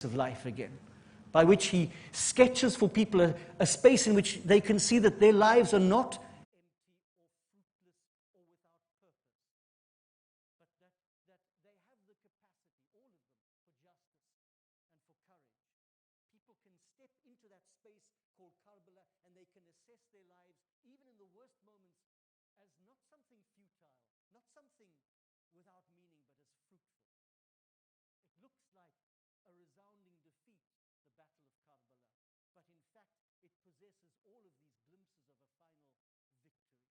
of life again, by which he sketches for people a space in which they can see that their lives are not empty or fruitless or without purpose, but that they have the capacity, all of them, for justice and for courage. People can step into that space called Karbala and they can assess their lives, even in the worst moments, as not something futile, not something without meaning, but as fruitful. It looks like a resounding defeat, the Battle of Karbala, but in fact it possesses all of these glimpses of a final victory,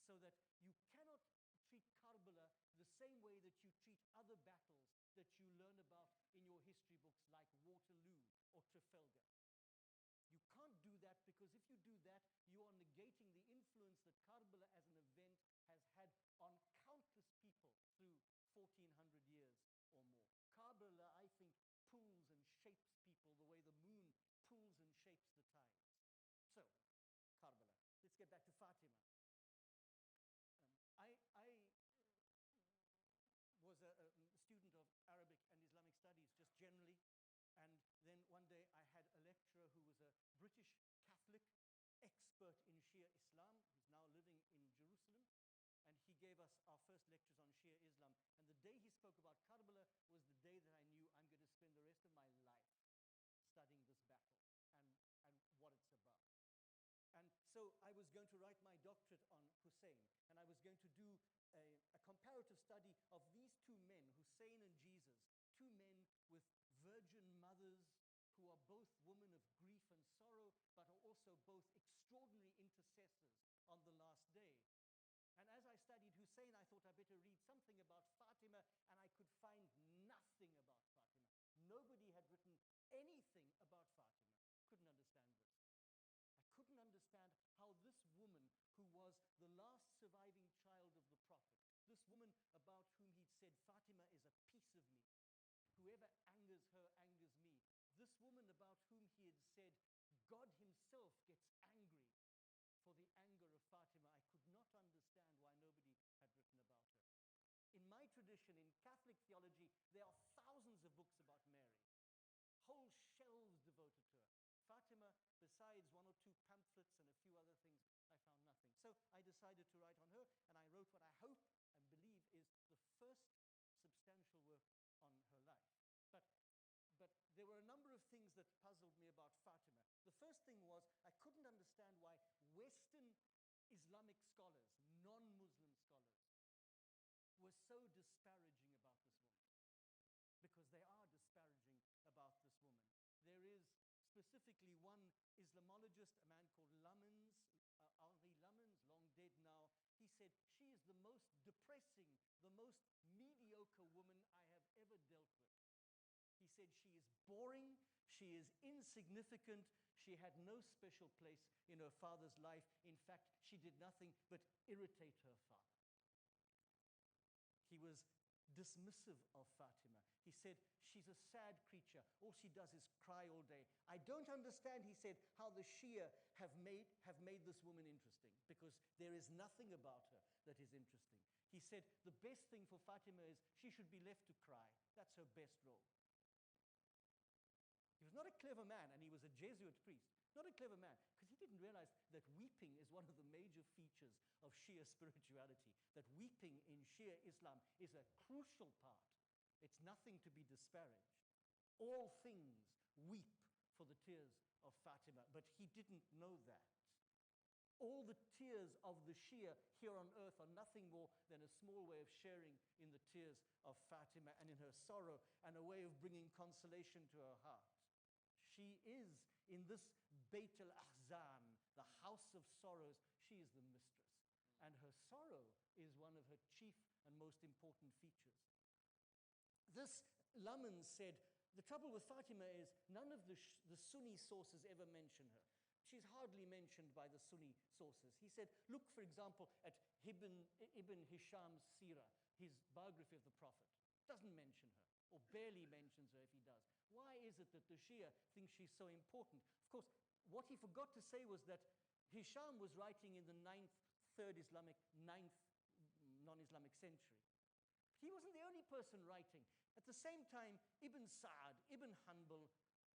so that you cannot treat Karbala the same way that you treat other battles that you learn about in your history books like Waterloo or Trafalgar. You can't do that, because if you do that, you are negating the influence that Karbala as an event has had on countless people through 1400 years or more. Karbala, I think, pulls and shapes people the way the moon pulls and shapes the tides. So, Karbala. Let's get back to Fatima. I was a student of Arabic and Islamic studies just generally, and then one day I had a lecturer who was a British Catholic expert in Shia Islam. He's now living in Jerusalem, and he gave us our first lectures on Shia Islam. And the day he spoke about Karbala was the day that I knew I'm going to spend the rest of my life studying this battle and what it's about. And so I was going to write my doctorate on Hussein, and I was going to do a comparative study of these two men, Hussein and Jesus, two men with virgin mothers who are both women of grief and sorrow, but are also both extraordinary intercessors on the last day. And as I studied Hussein, I thought I better read something about Fatima, and I could find nothing about Fatima. Nobody had written anything about Fatima. Couldn't understand this. I couldn't understand how this woman, who was the last surviving child of the Prophet, this woman about whom he'd said, Fatima is a piece of me, whoever angers her angers me, this woman about whom he had said, God himself gets angry for the anger of Fatima, I could not understand why nobody had written about her. In my tradition, in Catholic theology, there are thousands of books about Mary, whole shelves devoted to her. Fatima, besides one or two pamphlets and a few other things, I found nothing. So I decided to write on her, and I wrote what I hope and believe is the first substantial work on her life. But there were a number of things that puzzled me about Fatima. The first thing was I couldn't understand why Western Islamic scholars, non-Muslim scholars, were so disparaging about this woman. Because they are disparaging about this woman. There is specifically one Islamologist, a man called Lamens, Henri Lamens, long dead now. He said, she is the most depressing, the most mediocre woman I have ever dealt with. He said she is boring, she is insignificant, she had no special place in her father's life. In fact, she did nothing but irritate her father. He was dismissive of Fatima. He said, she's a sad creature. All she does is cry all day. I don't understand, he said, how the Shia have made this woman interesting, because there is nothing about her that is interesting. He said, the best thing for Fatima is she should be left to cry. That's her best role. He was not a clever man, and he was a Jesuit priest. Not a clever man, because he didn't realize that weeping is one of the major features of Shia spirituality, that weeping in Shia Islam is a crucial part. It's nothing to be disparaged. All things weep for the tears of Fatima, but he didn't know that. All the tears of the Shia here on earth are nothing more than a small way of sharing in the tears of Fatima and in her sorrow, and a way of bringing consolation to her heart. She is, in this Beit al-Ahzan, the house of sorrows, she is the mistress. And her sorrow is one of her chief and most important features. This Lamens said, the trouble with Fatima is none of the Sunni sources ever mention her. She's hardly mentioned by the Sunni sources. He said, look, for example, at Ibn Hisham's Sirah, his biography of the Prophet. Doesn't mention her, or barely mentions her if he does. Why is it that the Shia think she's so important? Of course, what he forgot to say was that Hisham was writing in the 9th non-Islamic century. He wasn't the only person writing. At the same time, Ibn Sa'ad, Ibn Hanbal,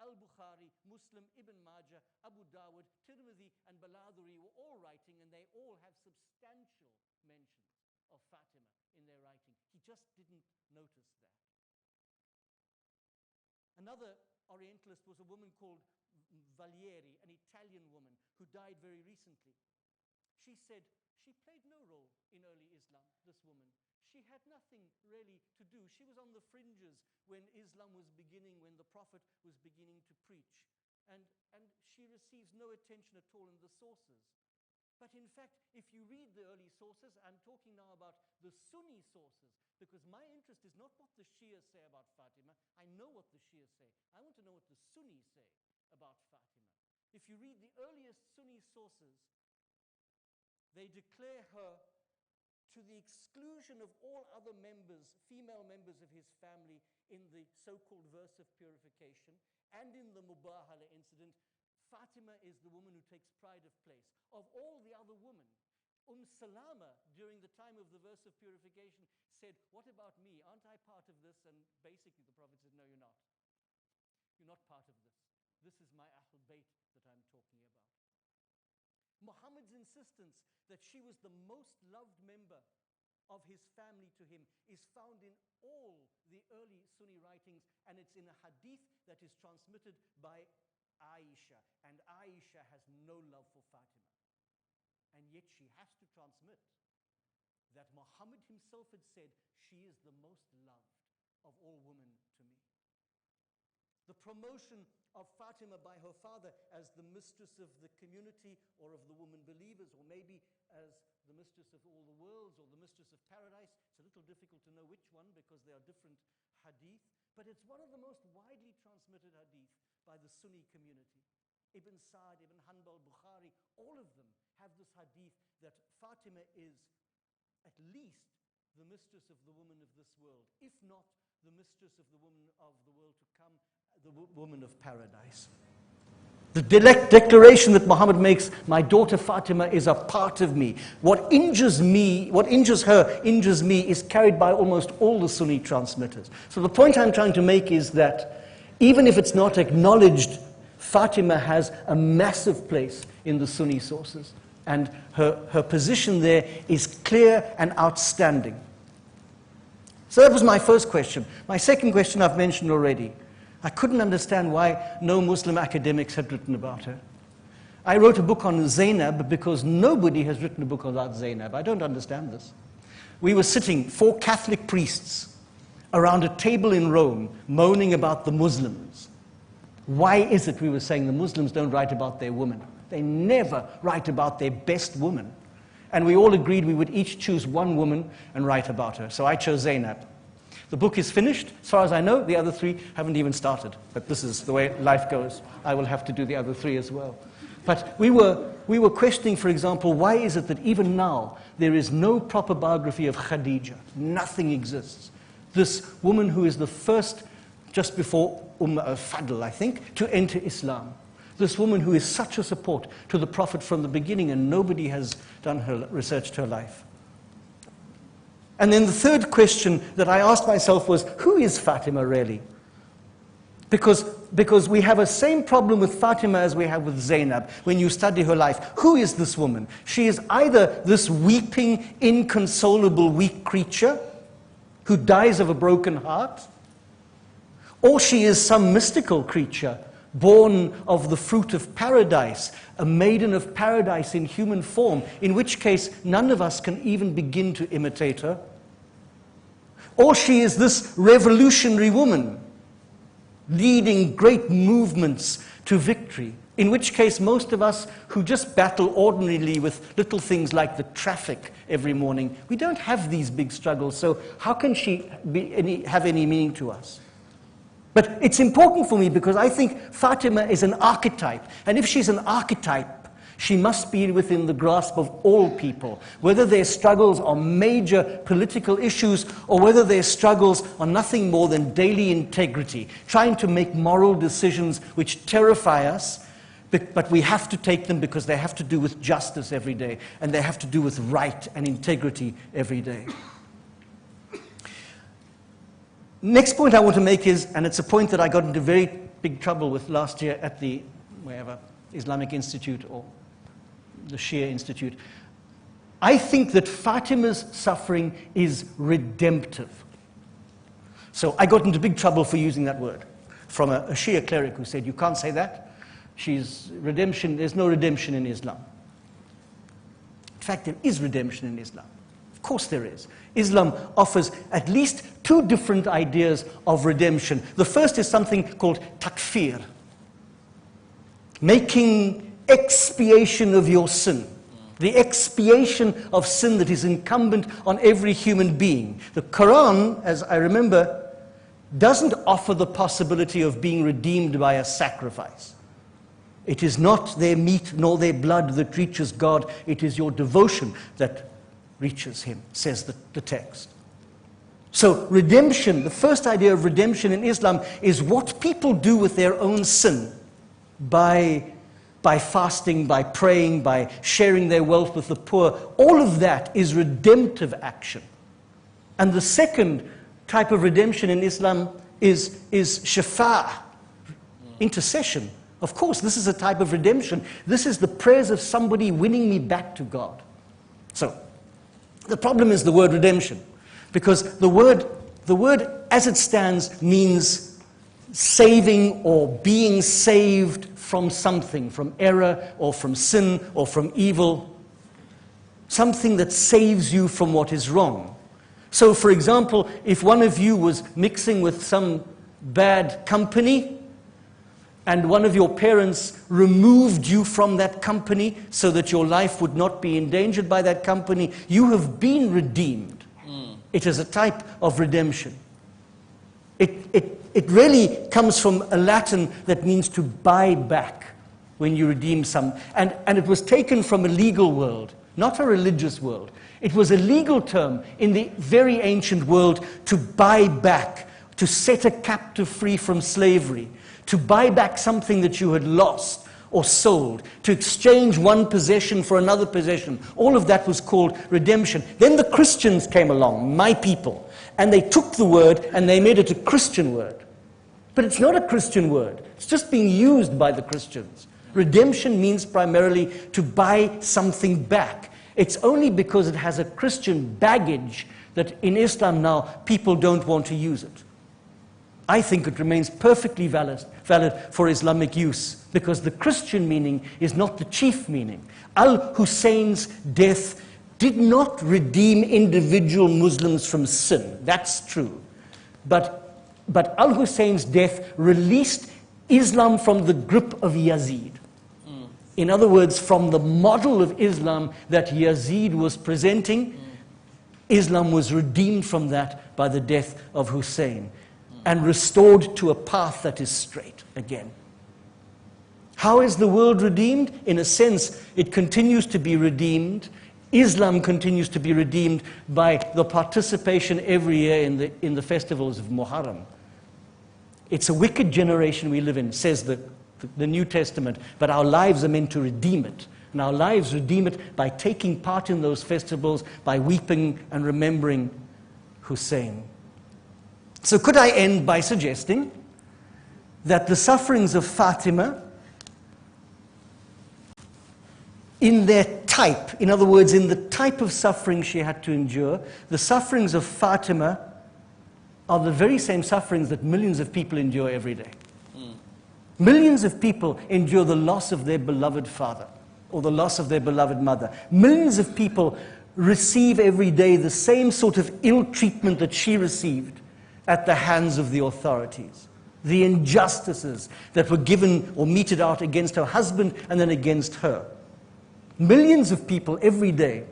Al-Bukhari, Muslim, Ibn Majah, Abu Dawud, Tirmidhi, and Baladhuri were all writing, and they all have substantial mentions of Fatima in their writing. He just didn't notice that. Another Orientalist was a woman called Valieri, an Italian woman who died very recently. She said she played no role in early Islam, this woman. She had nothing really to do. She was on the fringes when Islam was beginning, when the Prophet was beginning to preach. And she receives no attention at all in the sources. But in fact, if you read the early sources, I'm talking now about the Sunni sources, because my interest is not what the Shia say about Fatima. I know what the Shia say. I want to know what the Sunnis say about Fatima. If you read the earliest Sunni sources, they declare her to the exclusion of all other members, female members of his family, in the so-called verse of purification, and in the Mubahila incident. Fatima is the woman who takes pride of place. Of all the other women, Salama, during the time of the verse of purification, said, "What about me? Aren't I part of this?" And basically the Prophet said, "No, you're not. You're not part of this. This is my Ahl Bayt that I'm talking about." Muhammad's insistence that she was the most loved member of his family to him is found in all the early Sunni writings, and it's in a hadith that is transmitted by Aisha, and Aisha has no love for Fatima. And yet she has to transmit that Muhammad himself had said, "She is the most loved of all women to me." The promotion of Fatima by her father as the mistress of the community, or of the woman believers, or maybe as the mistress of all the worlds, or the mistress of paradise. It's a little difficult to know which one because there are different hadith, but it's one of the most widely transmitted hadith by the Sunni community. Ibn Sa'ad, Ibn Hanbal, Bukhari, all of them have this hadith that Fatima is at least the mistress of the woman of this world, if not the mistress of the woman of the world to come, the woman of paradise. The declaration that Muhammad makes, "My daughter Fatima is a part of me. What injures her, injures me," is carried by almost all the Sunni transmitters. So the point I'm trying to make is that even if it's not acknowledged, Fatima has a massive place in the Sunni sources. And her position there is clear and outstanding. So that was my first question. My second question I've mentioned already. I couldn't understand why no Muslim academics had written about her. I wrote a book on Zaynab because nobody has written a book about Zaynab. I don't understand this. We were sitting, 4 Catholic priests, around a table in Rome, moaning about the Muslims. Why is it, we were saying, the Muslims don't write about their women? They never write about their best woman. And we all agreed we would each choose one woman and write about her. So I chose Zaynab. The book is finished. As far as I know, the other 3 haven't even started. But this is the way life goes. I will have to do the other 3 as well. But we were questioning, for example, why is it that even now there is no proper biography of Khadija? Nothing exists. This woman who is the first, just before Fadl, I think, to enter Islam. This woman who is such a support to the Prophet from the beginning, and nobody has done her research to her life. And then the third question that I asked myself was, who is Fatima really? Because we have a same problem with Fatima as we have with Zaynab when you study her life. Who is this woman? She is either this weeping, inconsolable, weak creature who dies of a broken heart, or she is some mystical creature born of the fruit of paradise, a maiden of paradise in human form, in which case none of us can even begin to imitate her. Or she is this revolutionary woman leading great movements to victory, in which case most of us who just battle ordinarily with little things like the traffic every morning, we don't have these big struggles, so how can she have any meaning to us? But it's important for me because I think Fatima is an archetype. And if she's an archetype, she must be within the grasp of all people. Whether their struggles are major political issues or whether their struggles are nothing more than daily integrity, trying to make moral decisions which terrify us, but we have to take them because they have to do with justice every day and they have to do with right and integrity every day. Next point I want to make is, and it's a point that I got into very big trouble with last year at the wherever Islamic Institute or the Shia Institute. I think that Fatima's suffering is redemptive. So I got into big trouble for using that word from a Shia cleric who said, you can't say that. She's redemption, there's no redemption in Islam. In fact, there is redemption in Islam. Of course there is. Islam offers at least two different ideas of redemption. The first is something called takfir, making expiation of your sin. The expiation of sin that is incumbent on every human being. The Quran, as I remember, doesn't offer the possibility of being redeemed by a sacrifice. It is not their meat nor their blood that reaches God, it is your devotion that reaches Him, says the text. So redemption, the first idea of redemption in Islam is what people do with their own sin by fasting, by praying, by sharing their wealth with the poor. All of that is redemptive action. And the second type of redemption in Islam is shafa', intercession. Of course, this is a type of redemption. This is the prayers of somebody winning me back to God. So, the problem is the word redemption. Because the word as it stands means saving or being saved from something, from error or from sin or from evil. Something that saves you from what is wrong. So, for example, if one of you was mixing with some bad company, and one of your parents removed you from that company so that your life would not be endangered by that company, you have been redeemed. It is a type of redemption. It really comes from a Latin that means to buy back when you redeem some. And it was taken from a legal world, not a religious world. It was a legal term in the very ancient world to buy back, to set a captive free from slavery, to buy back something that you had lost or sold, to exchange one possession for another possession. All of that was called redemption. Then the Christians came along, my people, and they took the word and they made it a Christian word. But it's not a Christian word. It's just being used by the Christians. Redemption means primarily to buy something back. It's only because it has a Christian baggage that in Islam now people don't want to use it. I think it remains perfectly valid for Islamic use, because the Christian meaning is not the chief meaning. Al-Hussein's death did not redeem individual Muslims from sin. That's true. But Al-Hussein's death released Islam from the grip of Yazid. In other words, from the model of Islam that Yazid was presenting, Islam was redeemed from that by the death of Hussein and restored to a path that is straight again. How is the world redeemed? In a sense, it continues to be redeemed. Islam continues to be redeemed by the participation every year in the festivals of Muharram. It's a wicked generation we live in, says the New Testament, but our lives are meant to redeem it. And our lives redeem it by taking part in those festivals, by weeping and remembering Hussein. So could I end by suggesting that the sufferings of Fatima, in their type, in other words, in the type of suffering she had to endure, the sufferings of Fatima are the very same sufferings that millions of people endure every day. Millions of people endure the loss of their beloved father or the loss of their beloved mother. Millions of people receive every day the same sort of ill treatment that she received at the hands of the authorities. The injustices that were given or meted out against her husband and then against her. Millions of people every day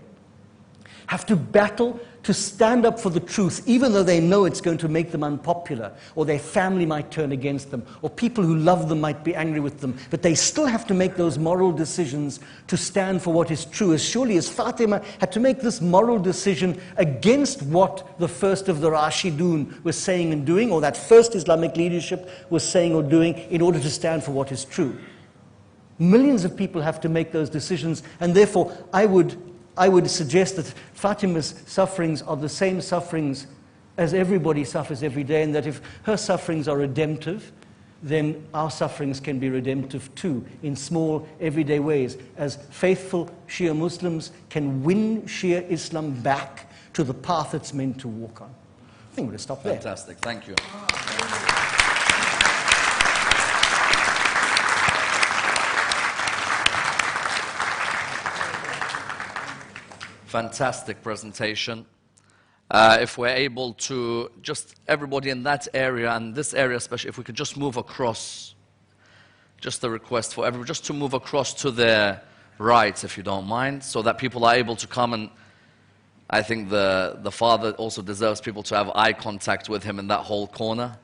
have to battle to stand up for the truth, even though they know it's going to make them unpopular, or their family might turn against them, or people who love them might be angry with them. But they still have to make those moral decisions to stand for what is true, as surely as Fatima had to make this moral decision against what the first of the Rashidun was saying and doing, or that first Islamic leadership was saying or doing, in order to stand for what is true. Millions of people have to make those decisions, and therefore I would suggest that Fatima's sufferings are the same sufferings as everybody suffers every day, and that if her sufferings are redemptive, then our sufferings can be redemptive too, in small, everyday ways, as faithful Shia Muslims can win Shia Islam back to the path it's meant to walk on. I think we'll stop there. Fantastic, thank you. Fantastic presentation. If we're able to, just everybody in that area and this area especially, if we could just move across, just a request for everyone, just to move across to the right, if you don't mind, so that people are able to come, and I think the father also deserves people to have eye contact with him in that whole corner.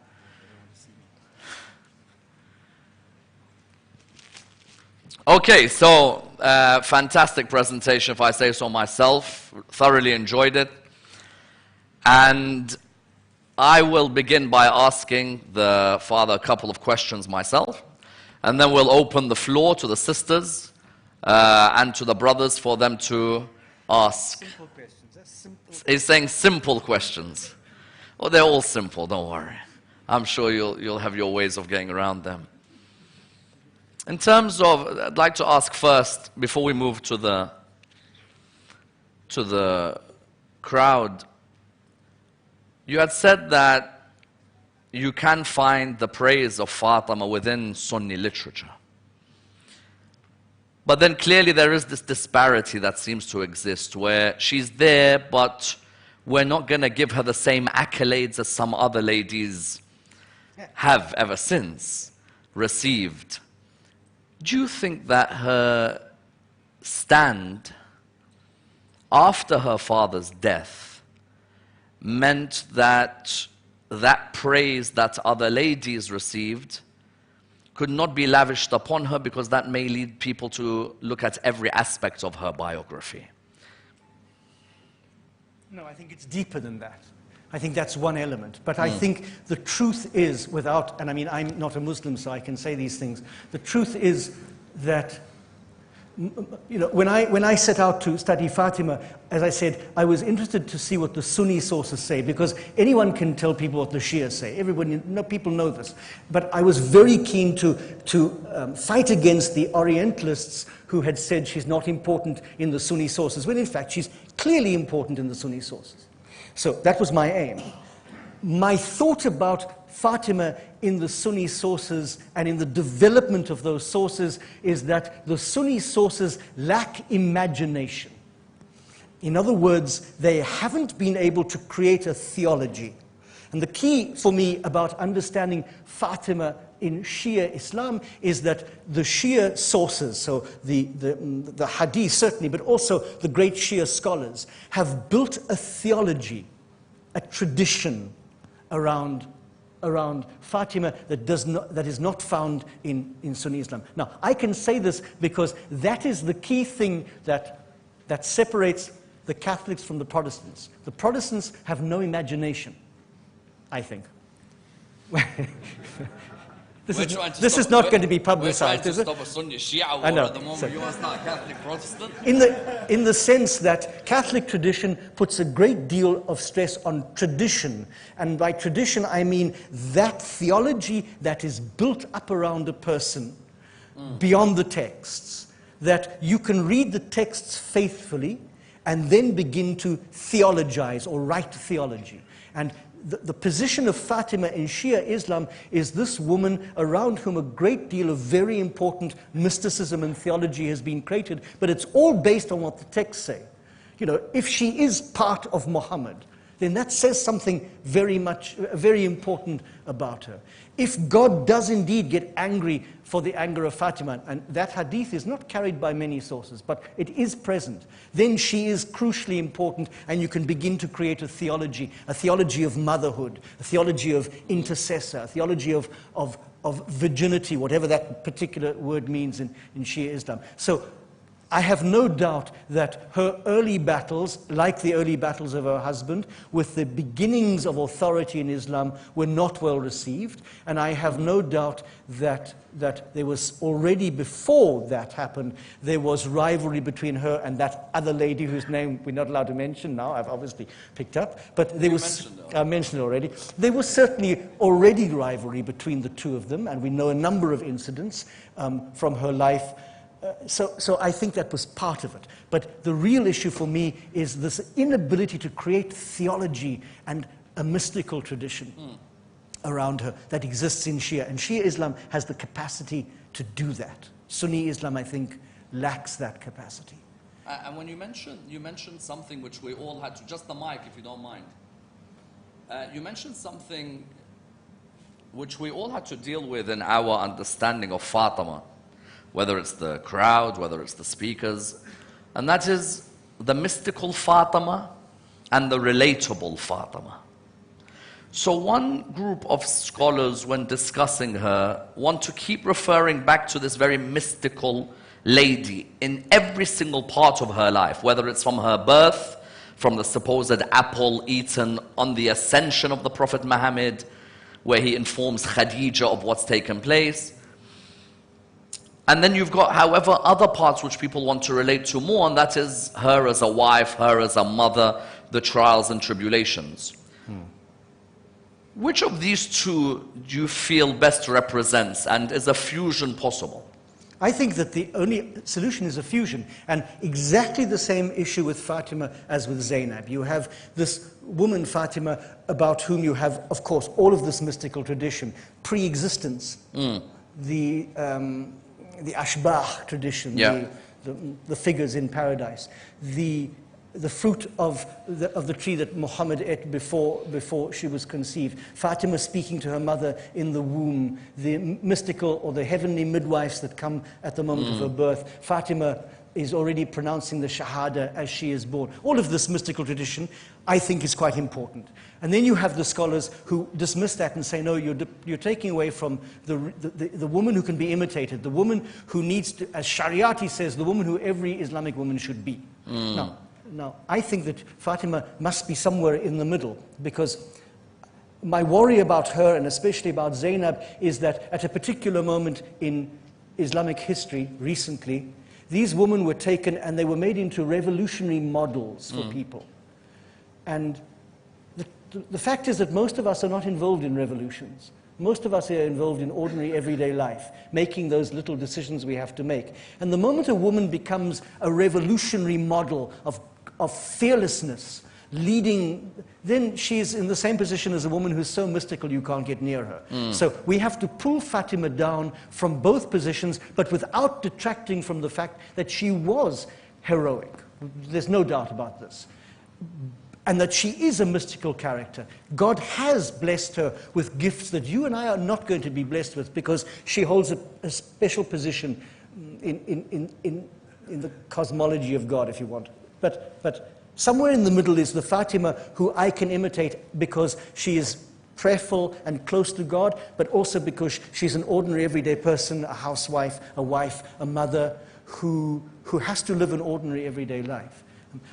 Okay, so fantastic presentation, if I say so myself. Thoroughly enjoyed it. And I will begin by asking the father a couple of questions myself. And then we'll open the floor to the sisters and to the brothers for them to ask. Simple questions. That's simple. He's saying simple questions. Well, they're all simple, don't worry. I'm sure you'll have your ways of getting around them. In terms of, I'd like to ask first, before we move to the crowd, you had said that you can find the praise of Fatima within Sunni literature. But then clearly there is this disparity that seems to exist, where she's there, but we're not going to give her the same accolades as some other ladies have ever since received. Do you think that her stand after her father's death meant that that praise that other ladies received could not be lavished upon her, because that may lead people to look at every aspect of her biography? No, I think it's deeper than that. I think that's one element. But I think the truth is, without, and I mean, I'm not a Muslim, so I can say these things. The truth is that, you know, when I set out to study Fatima, as I said, I was interested to see what the Sunni sources say, because anyone can tell people what the Shia say. Everybody, people know this. But I was very keen to fight against the Orientalists who had said she's not important in the Sunni sources, when in fact she's clearly important in the Sunni sources. So that was my aim. My thought about Fatima in the Sunni sources and in the development of those sources is that the Sunni sources lack imagination. In other words, they haven't been able to create a theology. And the key for me about understanding Fatima in Shia Islam is that the Shia sources, so the Hadith certainly, but also the great Shia scholars, have built a theology, a tradition around Fatima that is not found in Sunni Islam. Now, I can say this because that is the key thing that separates the Catholics from the Protestants. The Protestants have no imagination, I think. This is not going to be publicized, is it? We're trying to stop a Sunni-Shia war at the moment. You are not a Catholic Protestant. In the sense that Catholic tradition puts a great deal of stress on tradition. And by tradition, I mean that theology that is built up around a person beyond the texts. That you can read the texts faithfully and then begin to theologize or write theology. And the position of Fatima in Shia Islam is this woman around whom a great deal of very important mysticism and theology has been created, but it's all based on what the texts say. You know, if she is part of Muhammad, then that says something very important about her. If God does indeed get angry for the anger of Fatima, and that hadith is not carried by many sources, but it is present, then she is crucially important, and you can begin to create a theology of motherhood, a theology of intercessor, a theology of virginity, whatever that particular word means in Shia Islam. So I have no doubt that her early battles, like the early battles of her husband, with the beginnings of authority in Islam, were not well received. And I have no doubt that there was already, before that happened, there was rivalry between her and that other lady whose name we're not allowed to mention now. I've obviously picked up. But there was, I mentioned it already. There was certainly already rivalry between the two of them, and we know a number of incidents from her life. So I think that was part of it. But the real issue for me is this inability to create theology and a mystical tradition around her that exists in Shia. And Shia Islam has the capacity to do that. Sunni Islam, I think, lacks that capacity. And when you mentioned something which we all had to, just the mic if you don't mind. You mentioned something which we all had to deal with in our understanding of Fatima. Whether it's the crowd, whether it's the speakers, and that is the mystical Fatima and the relatable Fatima. So one group of scholars, when discussing her, want to keep referring back to this very mystical lady in every single part of her life, whether it's from her birth, from the supposed apple eaten on the ascension of the Prophet Muhammad, where he informs Khadija of what's taken place. And then you've got, however, other parts which people want to relate to more, and that is her as a wife, her as a mother, the trials and tribulations. Which of these two do you feel best represents, and is a fusion possible? I think that the only solution is a fusion, and exactly the same issue with Fatima as with Zaynab. You have this woman, Fatima, about whom you have, of course, all of this mystical tradition, pre-existence, the ashbah tradition, the figures in paradise, the fruit of the tree that Muhammad ate before she was conceived, Fatima speaking to her mother in the womb, the mystical or the heavenly midwives that come at the moment of her birth. Fatima is already pronouncing the Shahada as she is born. All of this mystical tradition, I think, is quite important. And then you have the scholars who dismiss that and say, no, you're taking away from the woman who can be imitated, the woman who needs to, as Shariati says, the woman who every Islamic woman should be. Now, I think that Fatima must be somewhere in the middle, because my worry about her, and especially about Zaynab, is that at a particular moment in Islamic history, recently, these women were taken and they were made into revolutionary models for people. And the fact is that most of us are not involved in revolutions. Most of us are involved in ordinary everyday life, making those little decisions we have to make. And the moment a woman becomes a revolutionary model of fearlessness, leading, then she's in the same position as a woman who's so mystical you can't get near her. So we have to pull Fatima down from both positions, but without detracting from the fact that she was heroic. There's no doubt about this. And that she is a mystical character. God has blessed her with gifts that you and I are not going to be blessed with, because she holds a special position in the cosmology of God, if you want. But somewhere in the middle is the Fatima who I can imitate, because she is prayerful and close to God, but also because she's an ordinary everyday person, a housewife, a wife, a mother, who has to live an ordinary everyday life.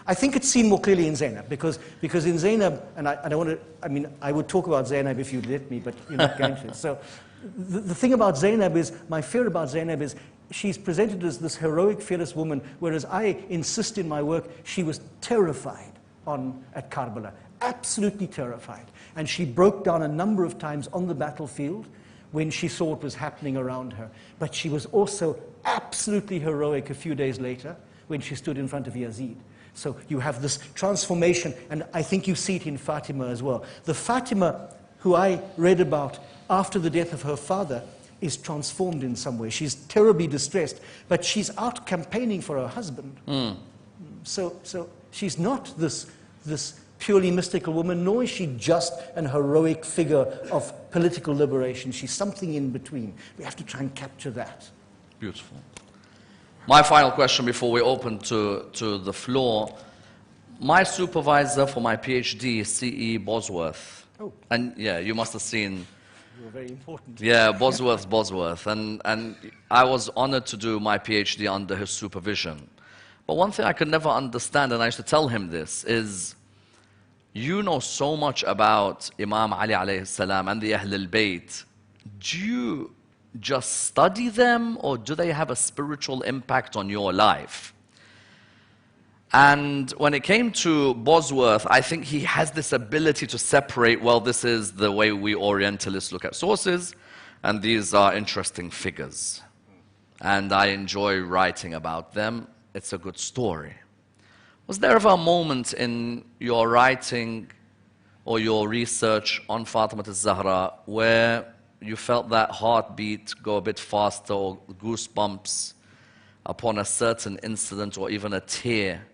I think it's seen more clearly in Zaynab, because in Zaynab, and I don't want to, I mean, I would talk about Zaynab if you'd let me, but you're not going to. So the thing about Zaynab is, my fear about Zaynab is, she's presented as this heroic, fearless woman, whereas I insist in my work, she was terrified at Karbala, absolutely terrified. And she broke down a number of times on the battlefield when she saw what was happening around her. But she was also absolutely heroic a few days later when she stood in front of Yazid. So you have this transformation, and I think you see it in Fatima as well. The Fatima who I read about after the death of her father is transformed in some way. She's terribly distressed, but she's out campaigning for her husband. So she's not this purely mystical woman, nor is she just an heroic figure of political liberation. She's something in between. We have to try and capture that. Beautiful. My final question before we open to the floor. My supervisor for my PhD is C.E. Bosworth. Oh. And yeah, you must have seen. You were very important. Yeah, Bosworth. And I was honored to do my PhD under his supervision. But one thing I could never understand, and I used to tell him this, is you know so much about Imam Ali alayhi salam and the Ahl al-Bayt. Do you just study them, or do they have a spiritual impact on your life? And when it came to Bosworth, I think he has this ability to separate, well, this is the way we Orientalists look at sources, and these are interesting figures. And I enjoy writing about them. It's a good story. Was there ever a moment in your writing or your research on Fatima al-Zahra where you felt that heartbeat go a bit faster, or goosebumps upon a certain incident, or even a tear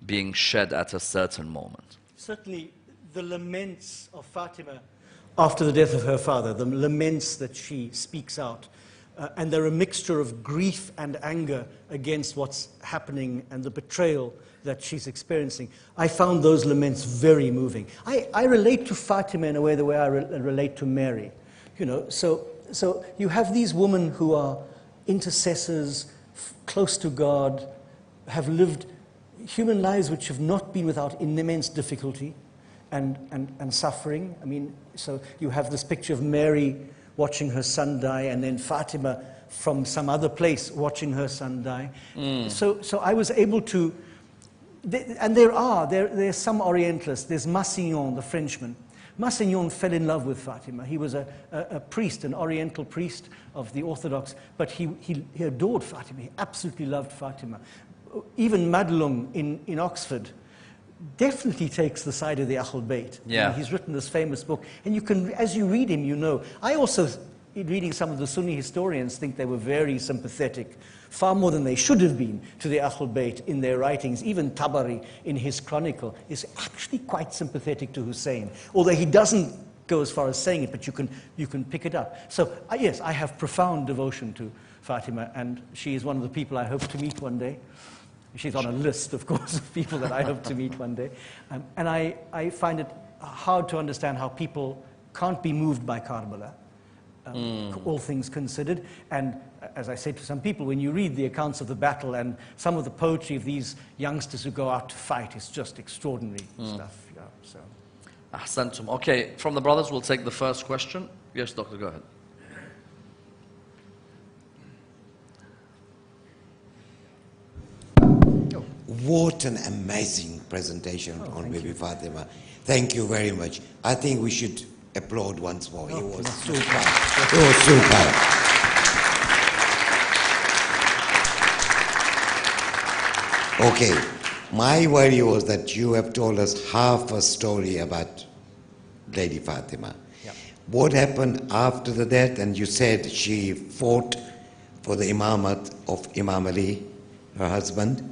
being shed at a certain moment? Certainly, the laments of Fatima after the death of her father, the laments that she speaks out, and they're a mixture of grief and anger against what's happening and the betrayal that she's experiencing. I found those laments very moving. I relate to Fatima in a way the way I relate to Mary. You know, so you have these women who are intercessors, close to God, have lived human lives which have not been without immense difficulty and suffering. I mean, so you have this picture of Mary watching her son die, and then Fatima from some other place watching her son die. So I was able to, and there's some Orientalists. There's Massignon, the Frenchman. Massignon fell in love with Fatima. He was a priest, an Oriental priest of the Orthodox, but he adored Fatima. He absolutely loved Fatima. Even Madelung in Oxford definitely takes the side of the Ahl Bayt. Yeah. He's written this famous book, and you can, as you read him, you know. I also, in reading some of the Sunni historians, think they were very sympathetic, far more than they should have been, to the Ahl Bayt in their writings. Even Tabari, in his chronicle, is actually quite sympathetic to Hussein, although he doesn't go as far as saying it, but you can pick it up. So, yes, I have profound devotion to Fatima, and she is one of the people I hope to meet one day. She's on a list, of course, of people that I hope to meet one day. And I find it hard to understand how people can't be moved by Karbala, all things considered. And as I say to some people, when you read the accounts of the battle and some of the poetry of these youngsters who go out to fight, it's just extraordinary stuff. Yeah, so. Ahsantum. Okay, from the brothers, we'll take the first question. Yes, Doctor, go ahead. What an amazing presentation on Baby Fatima. Thank you very much. I think we should applaud once more. It was super. It was super. Okay, my worry was that you have told us half a story about Lady Fatima. Yep. What happened after the death? And you said she fought for the imamat of Imam Ali, her husband.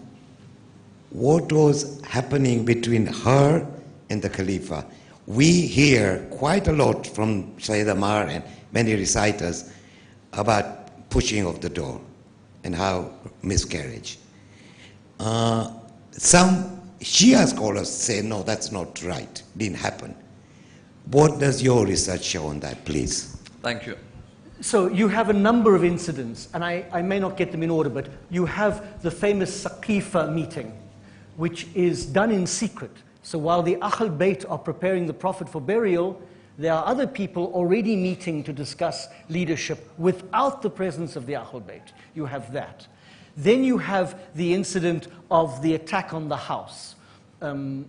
What was happening between her and the Khalifa? We hear quite a lot from Sayyid Ammar and many reciters about pushing of the door and how miscarriage. Some Shia scholars say, no, that's not right, didn't happen. What does your research show on that, please? Thank you. So you have a number of incidents, and I may not get them in order, but you have the famous Saqifa meeting, which is done in secret. So while the Ahl Bayt are preparing the Prophet for burial, there are other people already meeting to discuss leadership without the presence of the Ahl Bayt. You have that. Then you have the incident of the attack on the house. And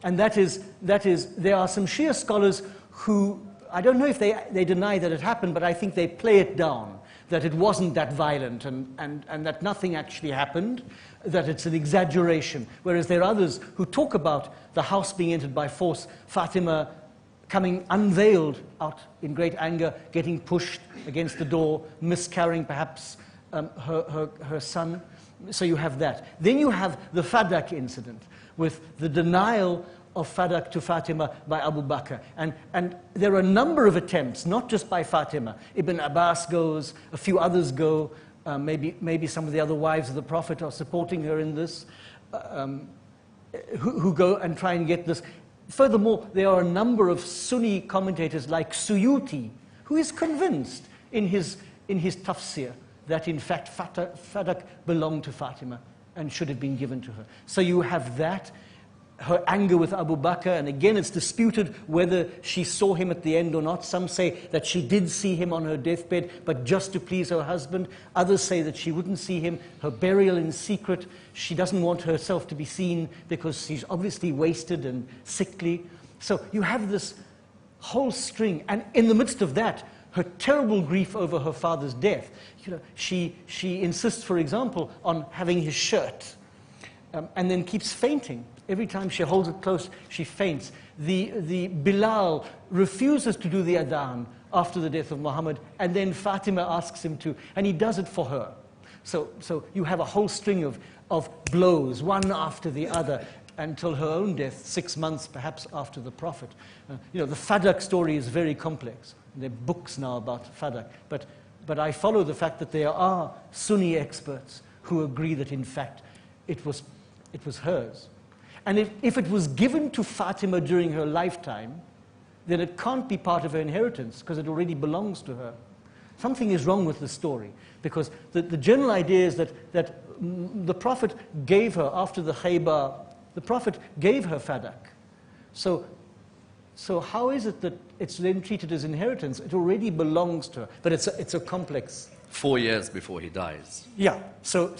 that is, there are some Shia scholars who, I don't know if they deny that it happened, but I think they play it down, that it wasn't that violent and that nothing actually happened, that it's an exaggeration. Whereas there are others who talk about the house being entered by force, Fatima coming unveiled out in great anger, getting pushed against the door, miscarrying perhaps her son. So you have that. Then you have the Fadak incident with the denial of Fadak to Fatima by Abu Bakr. And there are a number of attempts, not just by Fatima. Ibn Abbas goes, a few others go, maybe some of the other wives of the Prophet are supporting her in this, who go and try and get this. Furthermore, there are a number of Sunni commentators like Suyuti, who is convinced in his tafsir that in fact Fadak belonged to Fatima and should have been given to her. So you have that, her anger with Abu Bakr, and again it's disputed whether she saw him at the end or not. Some say that she did see him on her deathbed, but just to please her husband. Others say that she wouldn't see him, her burial in secret. She doesn't want herself to be seen because she's obviously wasted and sickly. So you have this whole string, and in the midst of that, her terrible grief over her father's death. You know, she insists, for example, on having his shirt, and then keeps fainting. Every time she holds it close, she faints. The Bilal refuses to do the adhan after the death of Muhammad, and then Fatima asks him to, and he does it for her. So you have a whole string of blows, one after the other, until her own death, 6 months perhaps after the Prophet. You know, the Fadak story is very complex. There are books now about Fadak, but I follow the fact that there are Sunni experts who agree that in fact it was hers. And if it was given to Fatima during her lifetime, then it can't be part of her inheritance because it already belongs to her. Something is wrong with the story, because the general idea is that the Prophet gave her, after the Khaybar, the Prophet gave her Fadak. So how is it that it's then treated as inheritance? It already belongs to her, but it's a complex. 4 years before he dies. Yeah. So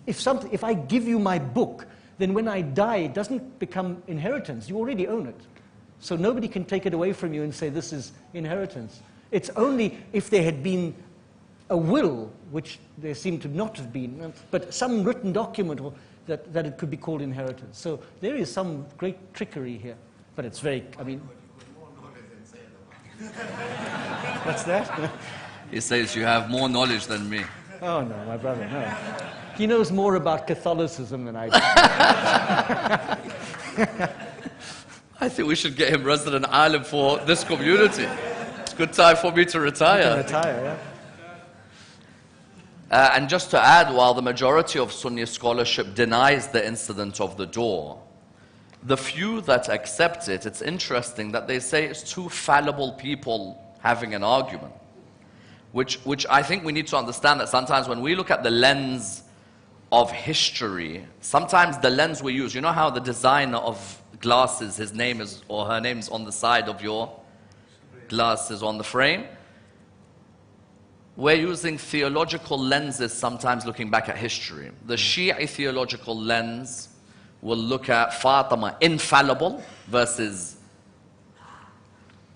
if I give you my book, then when I die, it doesn't become inheritance. You already own it. So nobody can take it away from you and say this is inheritance. It's only if there had been a will, which there seemed to not have been, but some written document that it could be called inheritance. So there is some great trickery here. But it's very, I mean... What's that? He says, you have more knowledge than me. Oh, no, my brother, no. He knows more about Catholicism than I do. I think we should get him resident alim for this community. It's a good time for me to retire. You can retire, yeah. And just to add, while the majority of Sunni scholarship denies the incident of the door, the few that accept it, it's interesting that they say it's two fallible people having an argument, which I think we need to understand that sometimes when we look at the lens of history, sometimes the lens we use, you know how the designer of glasses, his name is, or her name is on the side of your glasses on the frame? We're using theological lenses sometimes looking back at history. The Shia theological lens will look at Fatima infallible versus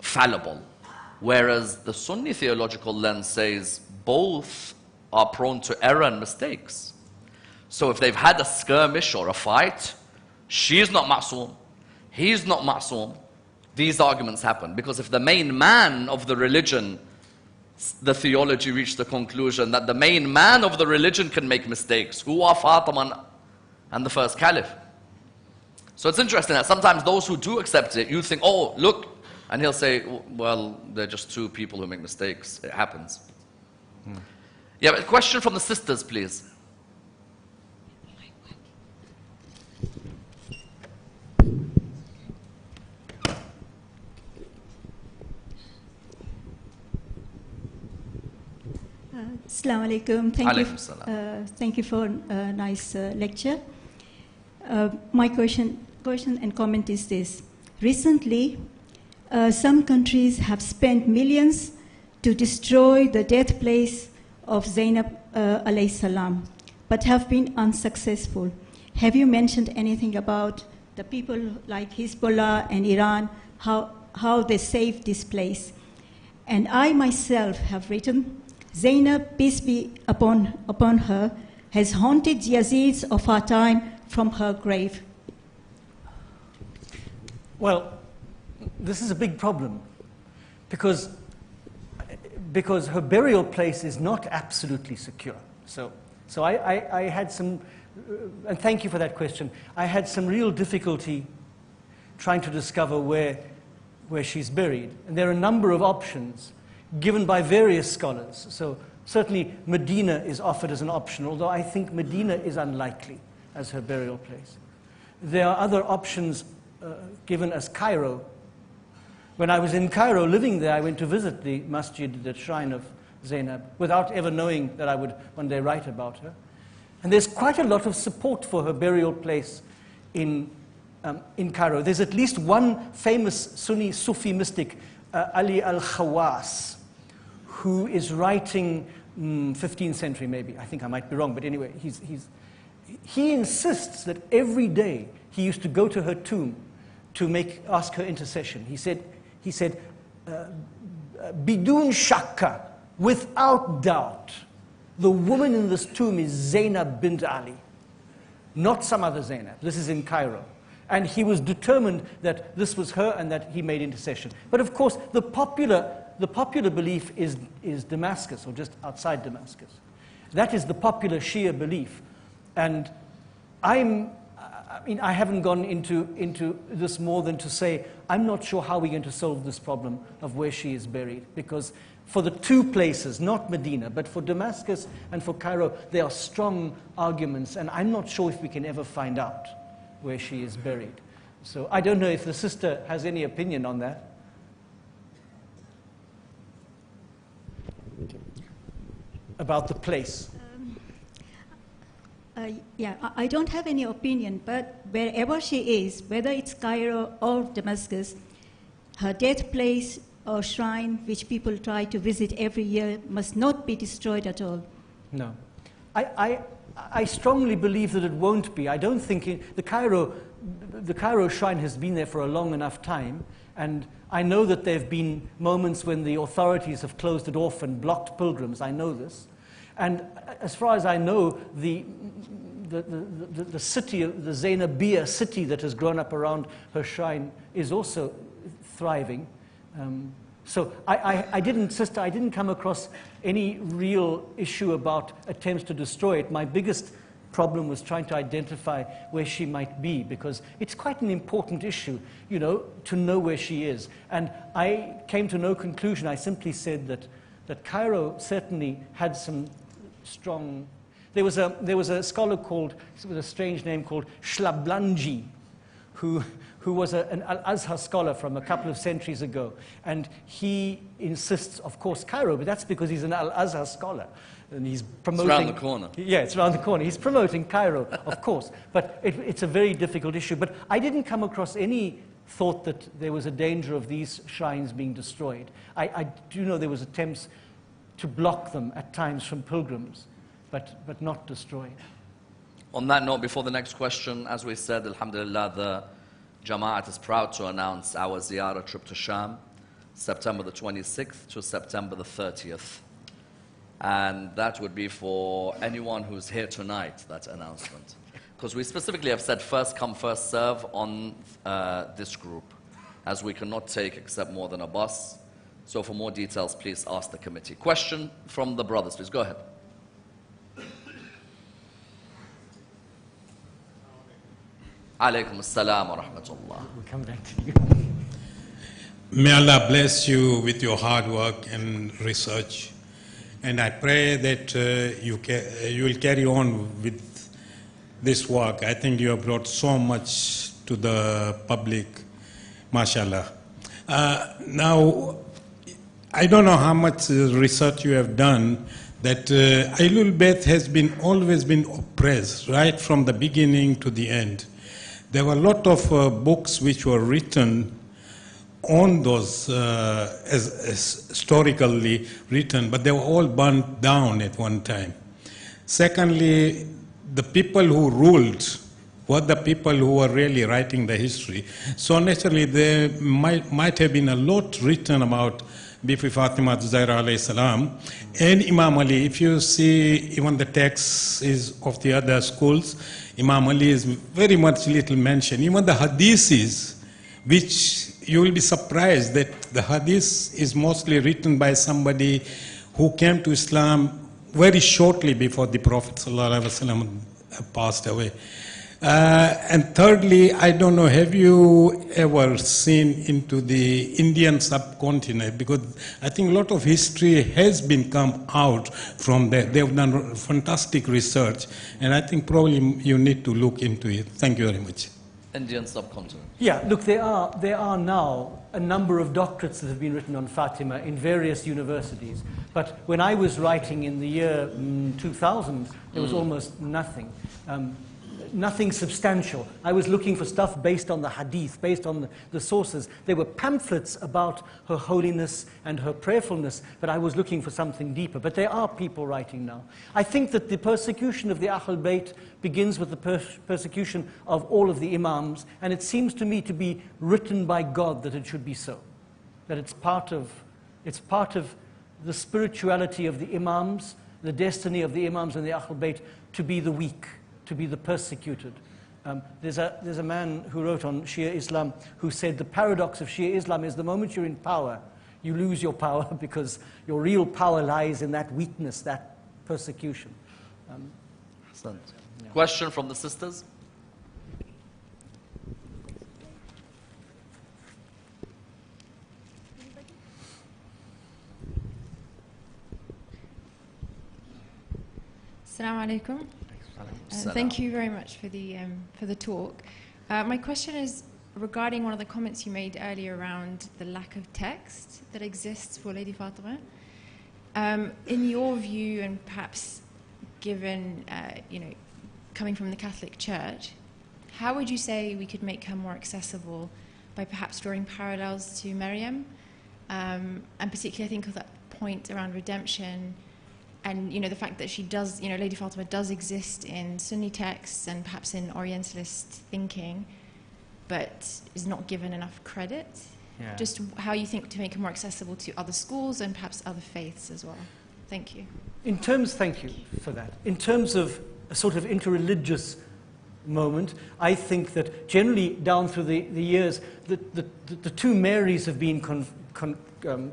fallible. Whereas the Sunni theological lens says both are prone to error and mistakes. So if they've had a skirmish or a fight, she's not ma'soom, he's not ma'soom, these arguments happen. Because if the main man of the religion, the theology reached the conclusion that the main man of the religion can make mistakes, who are Fatima and the first caliph. So it's interesting that sometimes those who do accept it, you think, oh, look, and he'll say, well, they're just two people who make mistakes. It happens. Yeah, but a question from the sisters, please. Assalamu alaikum. Thank you for a nice lecture. My question and comment is this. Recently, some countries have spent millions to destroy the death place of Zaynab alayhi salam, but have been unsuccessful. Have you mentioned anything about the people like Hezbollah and Iran, how they saved this place? And I myself have written, Zaynab, peace be upon her, has haunted Yazidis of our time from her grave. Well, this is a big problem because her burial place is not absolutely secure. So I had some, and thank you for that question, I had some real difficulty trying to discover where she's buried. And there are a number of options given by various scholars. So certainly Medina is offered as an option, although I think Medina is unlikely as her burial place. There are other options given as Cairo. When I was in Cairo living there, I went to visit the masjid, the shrine of Zaynab, without ever knowing that I would one day write about her. And there's quite a lot of support for her burial place in Cairo. There's at least one famous Sunni Sufi mystic, Ali al-Khawas, who is writing 15th century maybe. I think I might be wrong, but anyway, he insists that every day he used to go to her tomb to ask her intercession. He said, Bidun shakka, without doubt, the woman in this tomb is Zaynab bint Ali, not some other Zaynab. This is in Cairo. And he was determined that this was her and that he made intercession. But of course, the popular belief is Damascus, or just outside Damascus. That is the popular Shia belief. And I haven't gone into this more than to say, I'm not sure how we're going to solve this problem of where she is buried, because for the two places, not Medina, but for Damascus and for Cairo, there are strong arguments, and I'm not sure if we can ever find out where she is buried. So I don't know if the sister has any opinion on that. About the place. Yeah, I don't have any opinion, but wherever she is, whether it's Cairo or Damascus, her death place or shrine, which people try to visit every year, must not be destroyed at all. No. I strongly believe that it won't be. I don't think the Cairo shrine has been there for a long enough time, and I know that there have been moments when the authorities have closed it off and blocked pilgrims. I know this. And as far as I know, the city, the Zaynabiyya city that has grown up around her shrine is also thriving. So I didn't come across any real issue about attempts to destroy it. My biggest problem was trying to identify where she might be, because it's quite an important issue, to know where she is. And I came to no conclusion. I simply said that Cairo certainly had some strong. There was a scholar with a strange name called Shlablanji, who was an Al-Azhar scholar from a couple of centuries ago. And he insists, of course, Cairo, but that's because he's an Al-Azhar scholar. And he's promoting... It's around the corner. Yeah, it's around the corner. He's promoting Cairo, of course. But it's a very difficult issue. But I didn't come across any thought that there was a danger of these shrines being destroyed. I do know there was attempts to block them at times from pilgrims, but not destroyed. On that note, before the next question, as we said, alhamdulillah, the Jama'at is proud to announce our ziyarah trip to Sham, September the 26th to September the 30th. And that would be for anyone who's here tonight, that announcement. Because we specifically have said first come, first serve on this group, as we cannot take except more than a bus. So for more details, please ask the committee. Question from the brothers, please go ahead. Alaykum as-salam wa rahmatullah. We'll come back to you. May Allah bless you with your hard work and research. And I pray that you will carry on with this work. I think you have brought so much to the public, mashallah. Now, I don't know how much research you have done, that Ahlul Bayt has always been oppressed, right from the beginning to the end. There were a lot of books which were written on those, as historically written, but they were all burnt down at one time. Secondly, the people who ruled were the people who were really writing the history. So naturally, there might have been a lot written about Bibi Fatima Zahra alayhi salam and Imam Ali. If you see even the texts of the other schools, Imam Ali is very much little mentioned. Even the hadiths, which you will be surprised that the hadith is mostly written by somebody who came to Islam very shortly before the Prophet ﷺ passed away. And thirdly, I don't know, have you ever seen into the Indian subcontinent? Because I think a lot of history has been come out from there. They've done fantastic research, and I think probably you need to look into it. Thank you very much. Indian subcontinent. Yeah, look, there are now a number of doctorates that have been written on Fatima in various universities. But when I was writing in the year 2000, there was almost nothing. Nothing substantial. I was looking for stuff based on the hadith, based on the sources. There were pamphlets about her holiness and her prayerfulness, but I was looking for something deeper. But there are people writing now. I think that the persecution of the Ahl Bayt begins with the persecution of all of the Imams, and it seems to me to be written by God that it should be so. That it's part of the spirituality of the Imams, the destiny of the Imams and the Ahl Bayt to be the weak, to be the persecuted. There's a man who wrote on Shia Islam who said the paradox of Shia Islam is the moment you're in power, you lose your power because your real power lies in that weakness, that persecution. Question from the sisters? Assalamu alaikum. Thank you very much for the talk. My question is regarding one of the comments you made earlier around the lack of text that exists for Lady Fatima. In your view, and perhaps given, coming from the Catholic Church, how would you say we could make her more accessible by perhaps drawing parallels to Maryam? And particularly, I think of that point around redemption. And the fact that she does, Lady Fatima does exist in Sunni texts and perhaps in Orientalist thinking, but is not given enough credit. Yeah. Just how you think to make it more accessible to other schools and perhaps other faiths as well. Thank you. Thank you for that. In terms of a sort of interreligious moment, I think that generally down through the years, the two Marys have been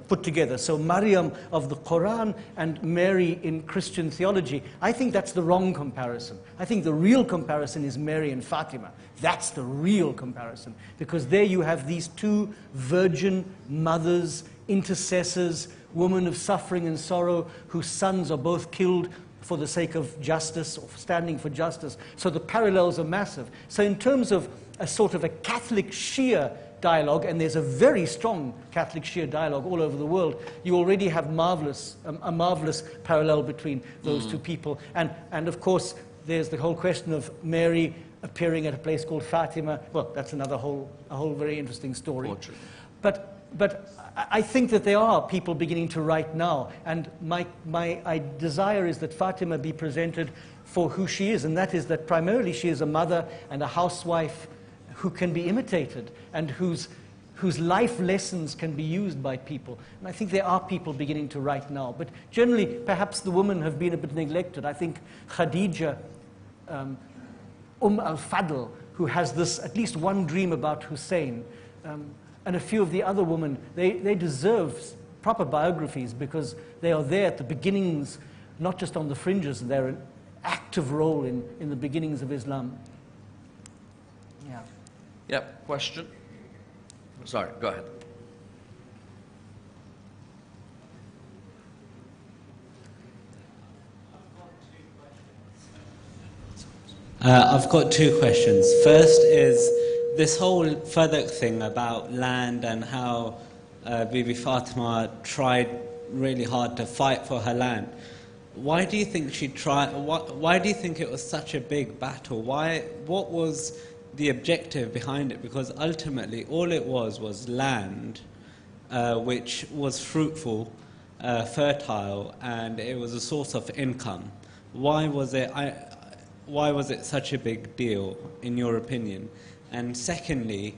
put together. So Maryam of the Quran and Mary in Christian theology. I think that's the wrong comparison. I think the real comparison is Mary and Fatima. That's the real comparison. Because there you have these two virgin mothers, intercessors, women of suffering and sorrow, whose sons are both killed for the sake of justice or standing for justice. So the parallels are massive. So in terms of a sort of a Catholic Shia dialogue, and there's a very strong Catholic Shia dialogue all over the world, you already have a marvelous parallel between those two people. And of course, there's the whole question of Mary appearing at a place called Fatima. Well, that's a whole very interesting story. But I think that there are people beginning to write now, and my desire is that Fatima be presented for who she is, and that is that primarily she is a mother and a housewife who can be imitated and whose life lessons can be used by people. And I think there are people beginning to write now. But generally, perhaps the women have been a bit neglected. I think Khadija, al-Fadl, who has this, at least one dream about Hussein, and a few of the other women, they deserve proper biographies because they are there at the beginnings, not just on the fringes. They're an active role in the beginnings of Islam. Yeah. Yep, question? Sorry, go ahead. I've got two questions. First is this whole Fadak thing about land and how Bibi Fatima tried really hard to fight for her land. Why do you think she tried? Why do you think it was such a big battle? What was the objective behind it? Because ultimately all it was land, which was fruitful, fertile, and it was a source of income. Why was it such a big deal, in your opinion? And secondly,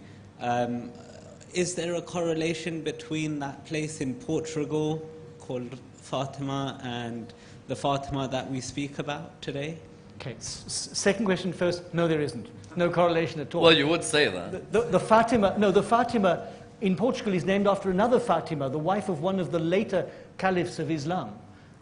is there a correlation between that place in Portugal called Fatima and the Fatima that we speak about today? Okay, second question first. No, there isn't. No correlation at all. Well, you would say that. The Fatima in Portugal is named after another Fatima, the wife of one of the later caliphs of Islam,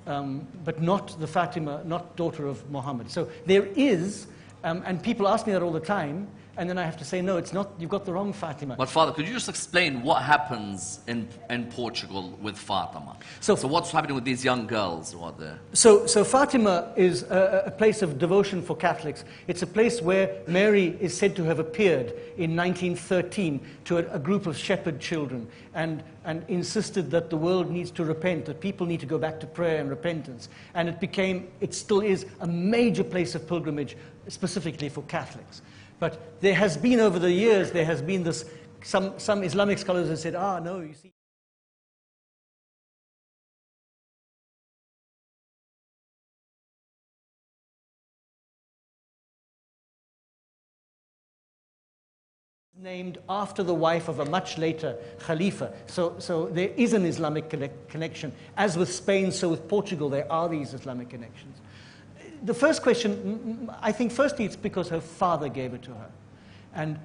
but not the Fatima, not daughter of Muhammad. So there is, and people ask me that all the time, and then I have to say, no, it's not, you've got the wrong Fatima. But Father, could you just explain what happens in Portugal with Fatima? So what's happening with these young girls who are there? So Fatima is a place of devotion for Catholics. It's a place where Mary is said to have appeared in 1913 to a group of shepherd children and insisted that the world needs to repent, that people need to go back to prayer and repentance. And it still is a major place of pilgrimage, specifically for Catholics. But there has been, over the years, there has been this, some Islamic scholars have said, no, you see, named after the wife of a much later Khalifa. So there is an Islamic connection. As with Spain, so with Portugal, there are these Islamic connections. The first question, I think firstly it's because her father gave it to her. And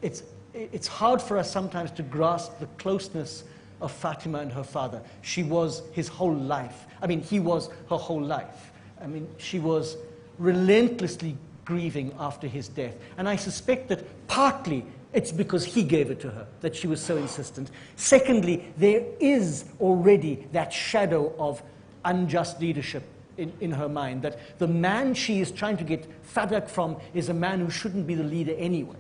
it's hard for us sometimes to grasp the closeness of Fatima and her father. She was his whole life. I mean, he was her whole life. I mean, she was relentlessly grieving after his death. And I suspect that partly it's because he gave it to her, that she was so insistent. Secondly, there is already that shadow of unjust leadership in her mind, that the man she is trying to get fadak from is a man who shouldn't be the leader anyway.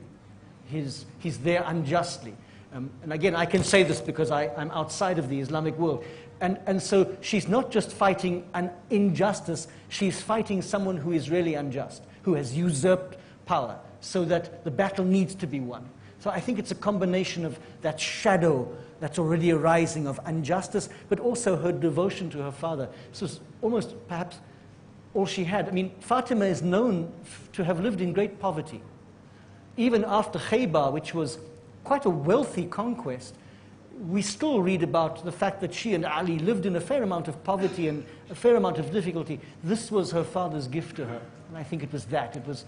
He's there unjustly. And again, I can say this because I'm outside of the Islamic world. And so she's not just fighting an injustice, she's fighting someone who is really unjust, who has usurped power, so that the battle needs to be won. So I think it's a combination of that shadow that's already arising of injustice, but also her devotion to her father. So it's almost perhaps all she had. I mean, Fatima is known to have lived in great poverty. Even after Khaybar, which was quite a wealthy conquest, we still read about the fact that she and Ali lived in a fair amount of poverty and a fair amount of difficulty. This was her father's gift to her. And I think it was that. It was,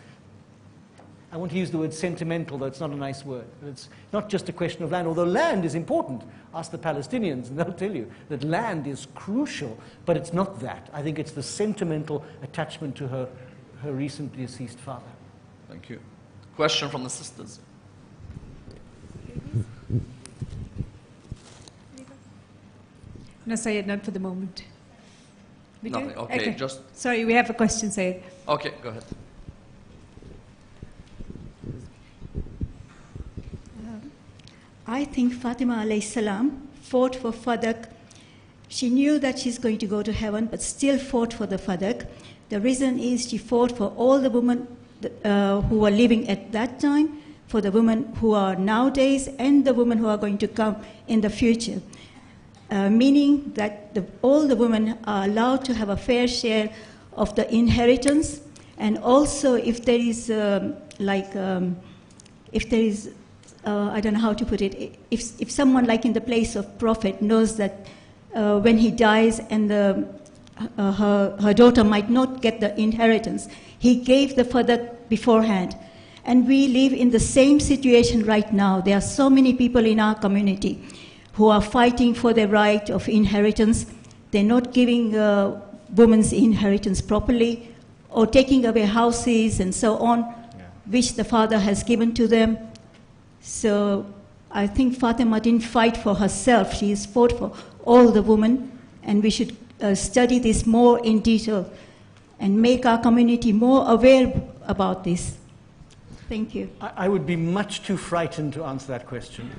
I want to use the word sentimental, though it's not a nice word. But it's not just a question of land, although land is important. Ask the Palestinians, and they'll tell you that land is crucial, but it's not that. I think it's the sentimental attachment to her recently deceased father. Thank you. Question from the sisters. No, Syed, not for the moment. Nothing. Okay, just... Sorry, we have a question, Syed. Okay, go ahead. I think Fatima alayhi salam fought for fadak. She knew that she's going to go to heaven, but still fought for the fadak. The reason is she fought for all the women who were living at that time, for the women who are nowadays, and the women who are going to come in the future. Meaning that all the women are allowed to have a fair share of the inheritance, and also if there is, I don't know how to put it, if someone like in the place of Prophet knows that when he dies and her daughter might not get the inheritance, he gave the fadak beforehand. And we live in the same situation right now. There are so many people in our community who are fighting for the right of inheritance. They're not giving women's inheritance properly, or taking away houses and so on, which the father has given to them. So I think Fatima didn't fight for herself. She has fought for all the women, and we should study this more in detail and make our community more aware about this. Thank you. I would be much too frightened to answer that question.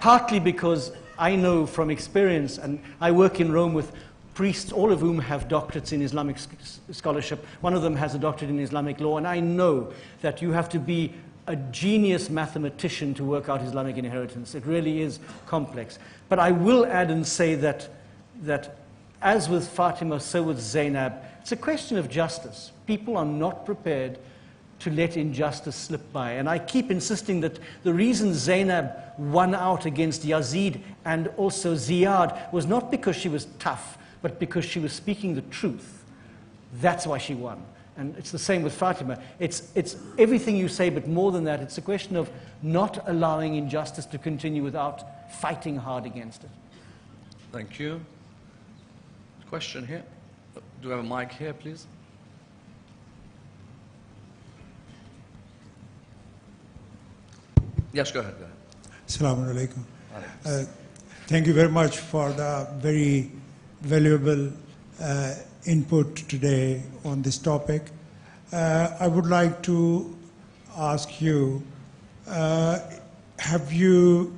Partly because I know from experience, and I work in Rome with priests, all of whom have doctorates in Islamic scholarship. One of them has a doctorate in Islamic law, and I know that you have to be a genius mathematician to work out Islamic inheritance. It really is complex. But I will add and say that as with Fatima, so with Zaynab, it's a question of justice. People are not prepared to let injustice slip by. And I keep insisting that the reason Zaynab won out against Yazid and also Ziyad was not because she was tough, but because she was speaking the truth. That's why she won. And it's the same with Fatima. It's everything you say, but more than that, it's a question of not allowing injustice to continue without fighting hard against it. Thank you. Question here. Do we have a mic here, please? Yes, go ahead. Assalamu alaikum. Thank you very much for the very valuable input today on this topic. I would like to ask you, have you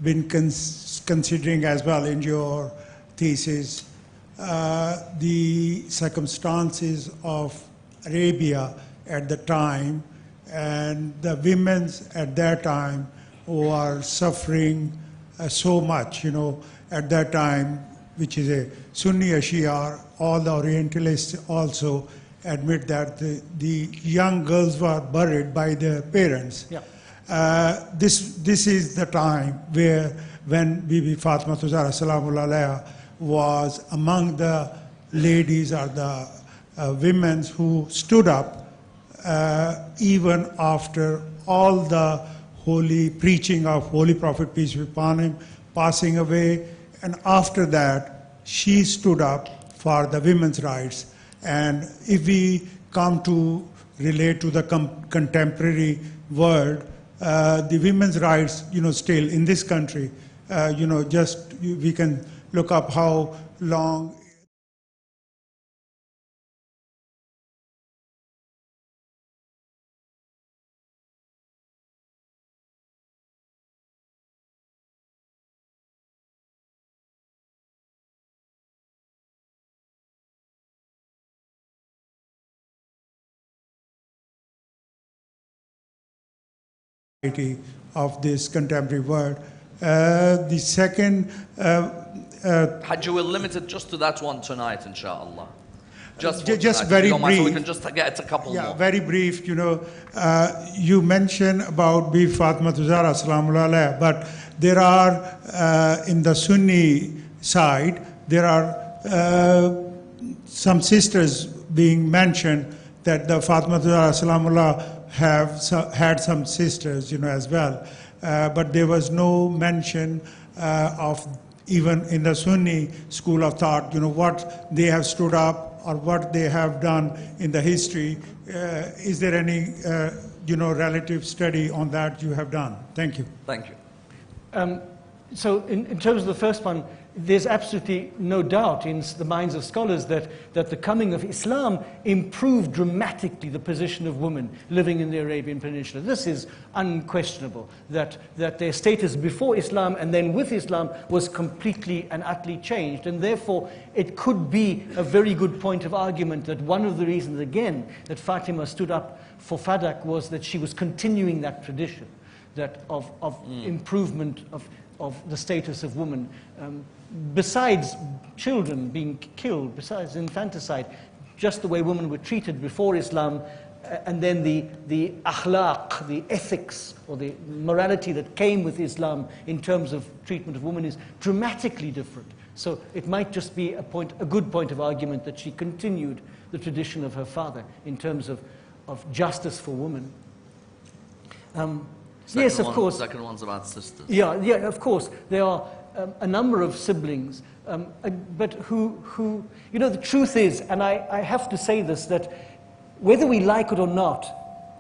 been considering as well in your thesis the circumstances of Arabia at the time and the women at that time who are suffering so much, at that time, which is a Sunni-Shia, all the Orientalists also admit that the young girls were buried by their parents. Yeah. This is the time when Bibi Fatima Zahra Salamullah Alaiha was among the ladies or the women who stood up even after all the holy preaching of Holy Prophet, peace be upon him, passing away. And after that, she stood up for the women's rights. And if we come to relate to the contemporary world, the women's rights, still in this country, we can look up how long of this contemporary world. The second... Hajj, we'll limit it just to that one tonight, inshallah. Just very brief. So we can just get a couple more. Very brief. You mentioned about Bibi Fatima Zahra Salamullah Alaiha, but there are, in the Sunni side, there are some sisters being mentioned that the Fatima Zahra Salamullah had some sisters, as well. But there was no mention of, even in the Sunni school of thought, what they have stood up or what they have done in the history. Is there any, relative study on that you have done? Thank you. Thank you. So in terms of the first one, there's absolutely no doubt in the minds of scholars that the coming of Islam improved dramatically the position of women living in the Arabian Peninsula. This is unquestionable, that their status before Islam and then with Islam was completely and utterly changed. And therefore, it could be a very good point of argument that one of the reasons, again, that Fatima stood up for Fadak was that she was continuing that tradition of improvement of the status of women. Besides children being killed, besides infanticide, just the way women were treated before Islam, and then the akhlaq, the ethics, or the morality that came with Islam in terms of treatment of women is dramatically different. So it might just be a good point of argument that she continued the tradition of her father in terms of justice for women. Yes, of course. The second one's about sisters. Yeah, of course. There are a number of siblings, but who the truth is, and I have to say this, that whether we like it or not,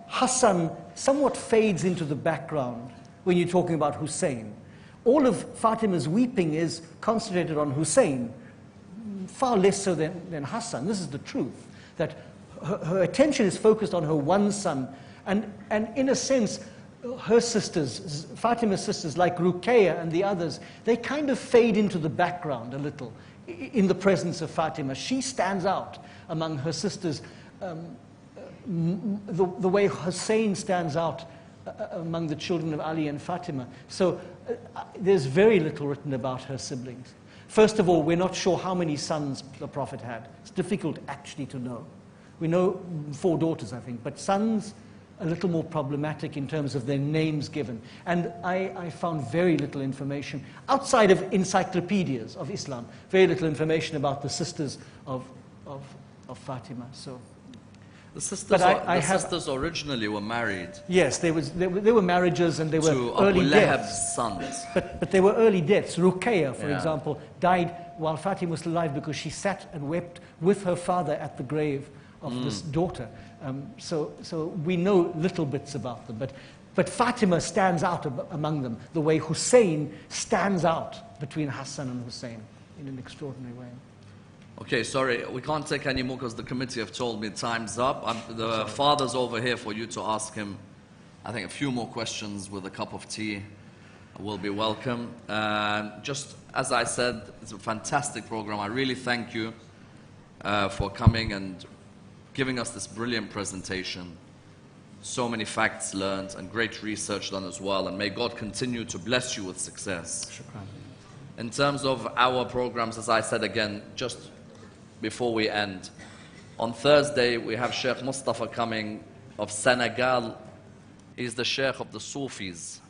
Hassan somewhat fades into the background when you're talking about Hussein. All of Fatima's weeping is concentrated on Hussein, far less so than Hassan. This is the truth, that her attention is focused on her one son, and in a sense, her sisters, Fatima's sisters, like Ruqayya and the others, they kind of fade into the background a little in the presence of Fatima. She stands out among her sisters the way Hussein stands out among the children of Ali and Fatima. So there's very little written about her siblings. First of all, we're not sure how many sons the Prophet had. It's difficult actually to know. We know 4 daughters, I think, but sons, a little more problematic in terms of their names given. And I found very little information, outside of encyclopedias of Islam, very little information about the sisters of Fatima. So, the sisters originally were married. Yes, there were marriages and there were early deaths. Sons. But they were early deaths. Ruqayya, for example, died while Fatima was alive because she sat and wept with her father at the grave of this daughter. So we know little bits about them, but But Fatima stands out among them, the way Hussein stands out between Hassan and Hussein in an extraordinary way. Okay, sorry, we can't take any more because the committee have told me time's up. The father's over here for you to ask him, I think, a few more questions with a cup of tea will be welcome. Just as I said, it's a fantastic program. I really thank you for coming and giving us this brilliant presentation. So many facts learned and great research done as well. And may God continue to bless you with success. Shukran. In terms of our programs, as I said again, just before we end, on Thursday we have Sheikh Mustafa coming of Senegal. He's the Sheikh of the Sufis.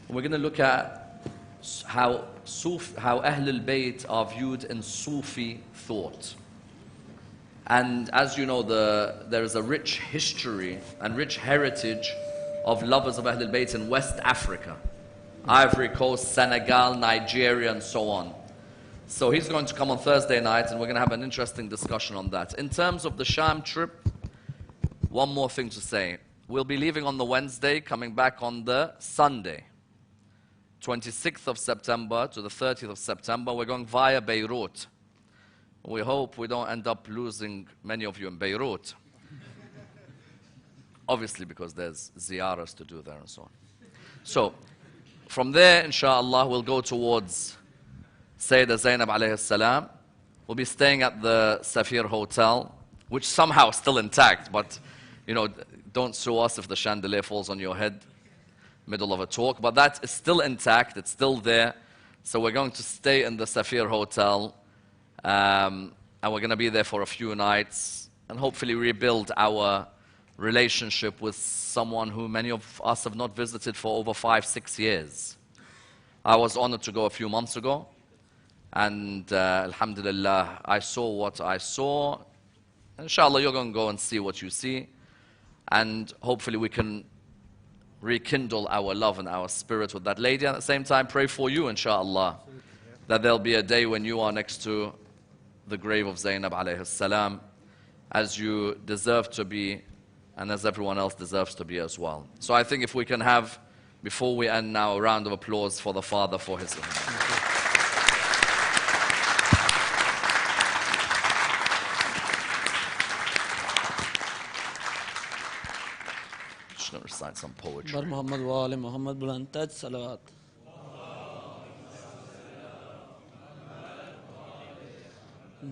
And we're going to look at how Ahl al-Bayt are viewed in Sufi thought. And as you know, there is a rich history and rich heritage of lovers of Ahl al-Bayt in West Africa. Ivory Coast, Senegal, Nigeria, and so on. So he's going to come on Thursday night, and we're going to have an interesting discussion on that. In terms of the Sham trip, one more thing to say. We'll be leaving on the Wednesday, coming back on the Sunday, 26th of September to the 30th of September. We're going via Beirut. We hope we don't end up losing many of you in Beirut. Obviously, because there's ziyaras to do there and so on. So, from there, inshallah, we'll go towards Sayyidah Zaynab alayhi salam. We'll be staying at the Safir Hotel, which somehow is still intact, but, you know, don't sue us if the chandelier falls on your head middle of a talk. But that is still intact, it's still there. So we're going to stay in the Safir Hotel, and we're going to be there for a few nights, and hopefully rebuild our relationship with someone who many of us have not visited for over 5-6 years. I was honored to go a few months ago, and alhamdulillah, I saw what I saw. Inshallah, you're going to go and see what you see, and hopefully we can rekindle our love and our spirit with that lady. And at the same time, pray for you, inshallah, that there'll be a day when you are next to the grave of Zaynab alayhi salam, as you deserve to be, and as everyone else deserves to be as well. So I think if we can have, before we end now, a round of applause for the father for his... Just going to recite some poetry. Muhammad wa ali Muhammad bulantat salawat.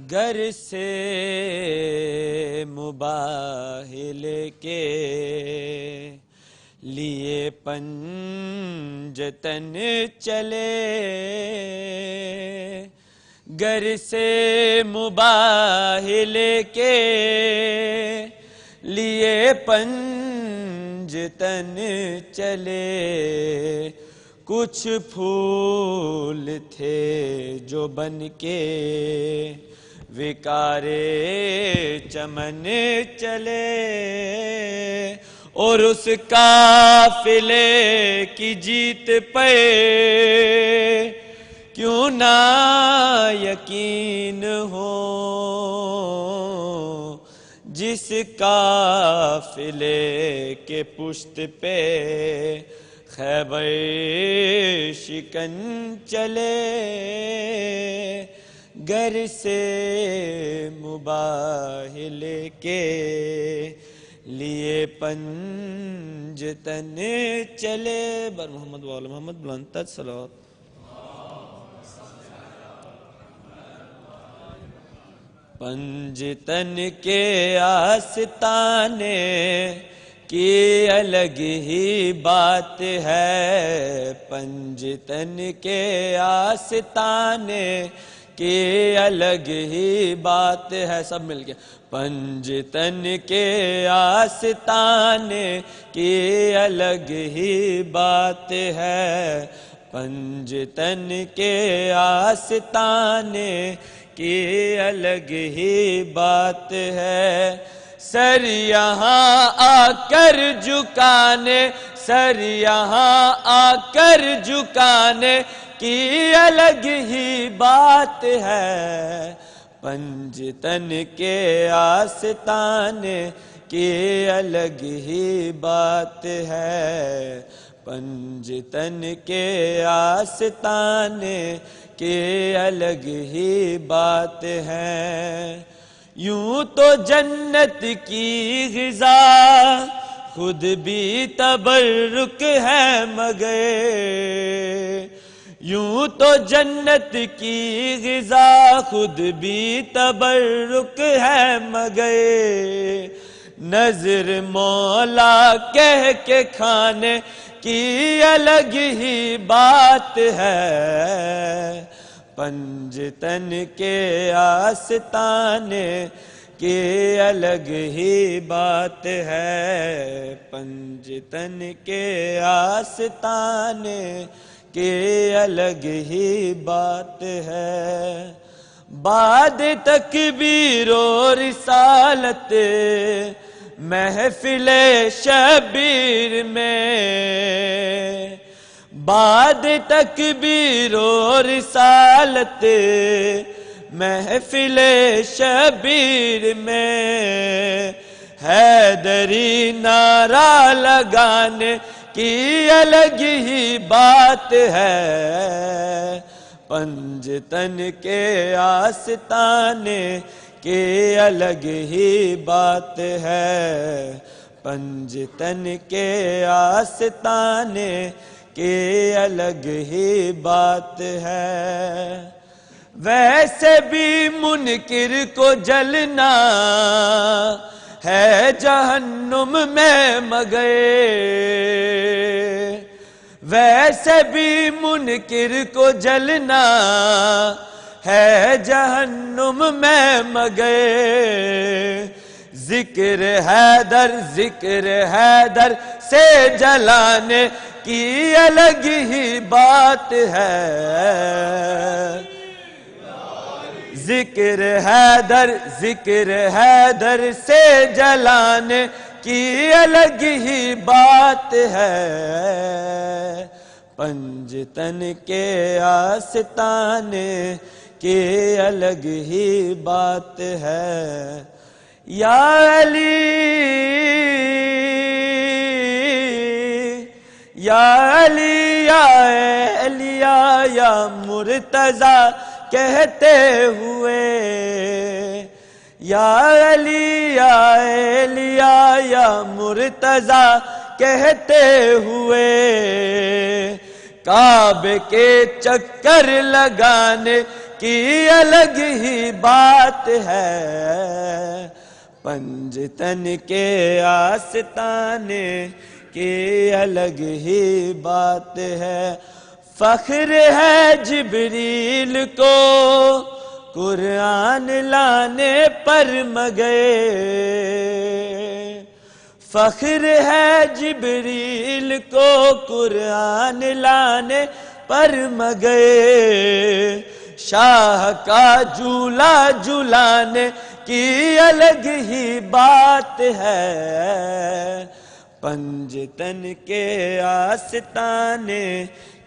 गर से मुबाहिल के लिए पंजतन चले गर से मुबाहिल के लिए पंजतन चले कुछ फूल थे जो बन के विकारे चमन चले और उस काफिले की जीत पे क्यों ना यकीन हो जिस काफिले के पुश्त पे खैबर शिकन चले गर से मुबाहिल के लिए पंजतन चले बर मोहम्मद वाल मोहम्मद बुलंद सलावत पंजतन के आस्ताने की अलग ही बात है पंजतन के आस्ताने की अलग ही बात है सब मिल के पंजतन के आस्ताने की अलग ही बात है पंजतन के आस्ताने की अलग ही बात है सर यहाँ आकर झुकाने सर यहाँ आकर झुकाने की अलग ही बात है पंजतन के आस्ताने کی الگ ہی بات ہے، پنجتن کے آستانے کی الگ ہی بات ہے۔ یوں تو جنت کی غذا خود بھی تبرک ہے مگر، یوں تو جنت کی غذا خود بھی تبرک ہے مگر، نظر مولا کہہ کے کھانے کی الگ ہی بات ہے، پنجتن کے آستانے کی الگ ہی بات ہے، پنجتن کے آستانے کی الگ ہی بات ہے۔ بعد تکبیر و رسالت محفل شبیر میں، بعد تکبیر و رسالت محفل شبیر میں، حیدری نعرہ لگانے کی الگ ہی بات ہے، پنجتن کے آستانے کی الگ ہی بات ہے، پنجتن کے آستانے کی الگ ہی بات ہے۔ ویسے بھی منکر کو جلنا ہے جہنم میں مگر، ویسے بھی منکر کو جلنا ہے جہنم میں مگر، ذکر حیدر سے جلانے کی الگ ہی بات ہے، ذکر حیدر سے جلانے کی الگ ہی بات ہے، پنجتن کے آستانے کی الگ ہی بات ہے۔ یا علی یا علی یا علیہ یا مرتضی کہتے ہوئے، یا علی یا علیہ یا مرتضی کہتے ہوئے، کعبے کے چکر لگانے کی الگ ہی بات ہے، پنجتن کے آستانے کی الگ ہی بات ہے۔ فخر ہے جبریل کو قرآن لانے پر مگر، فخر ہے جبریل کو قرآن لانے پر مگر، شاہ کا جھولا جھلانے کی الگ ہی بات ہے، پنجتن کے آستانے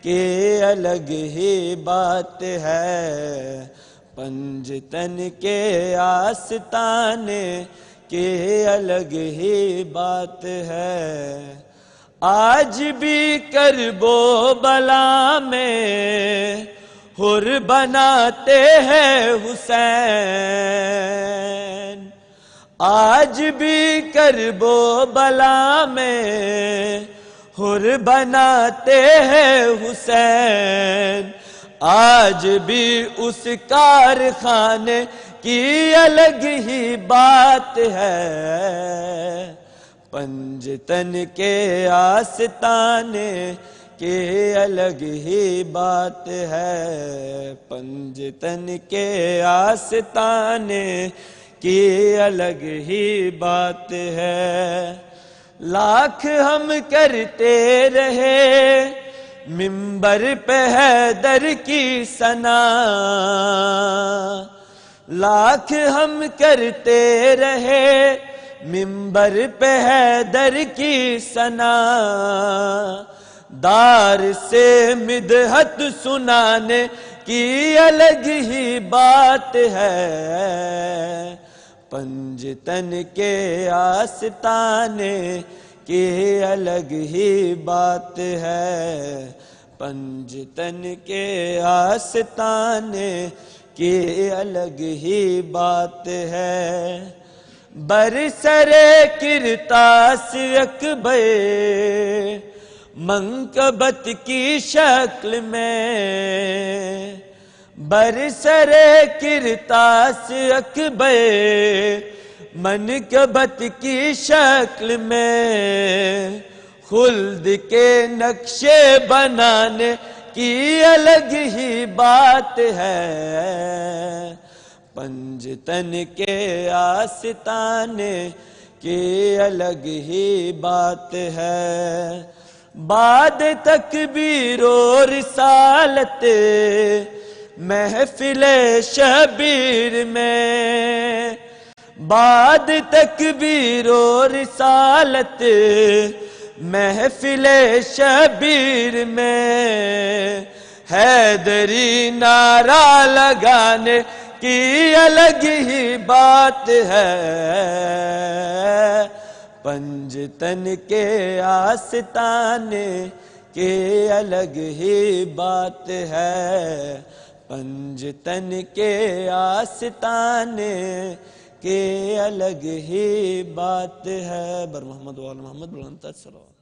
کی الگ ہی بات ہے، پنجتن کے آستانے کی الگ ہی بات ہے۔ آج بھی کرب و بلا میں حر بناتے ہیں حسین، آج بھی کرب و بلا میں حر بناتے ہیں حسین، آج بھی اس کارخانے کی الگ ہی بات ہے، پنجتن کے آستانے کی الگ ہی بات ہے، پنجتن کے آستانے کی الگ ہی بات ہے۔ لاکھ ہم کرتے رہے منبر پہ حیدر کی ثنا، لاکھ ہم کرتے رہے منبر پہ حیدر کی ثنا، دار سے مدحت سنانے کی الگ ہی بات ہے، پنجتن کے آستانے کی الگ ہی بات ہے، پنجتن کے آستانے کی الگ ہی بات ہے، برسر کرتاس اکبر منقبت کی شکل میں، برسر کرتاس اکبر منقبت کی شکل میں، خلد کے نقشے بنانے کی الگ ہی بات ہے، پنجتن کے آستانے کی الگ ہی بات ہے، بعد تکبیر و رسالت محفل شبیر میں، بعد تکبیر و رسالت محفل شبیر میں، حیدری نعرہ لگانے کی الگ ہی بات ہے، پنجتن کے آستانے کی الگ ہی بات ہے، پنجتن کے آستانے کی الگ ہی بات ہے۔ بر محمد و آل محمد بلند تر صلوات۔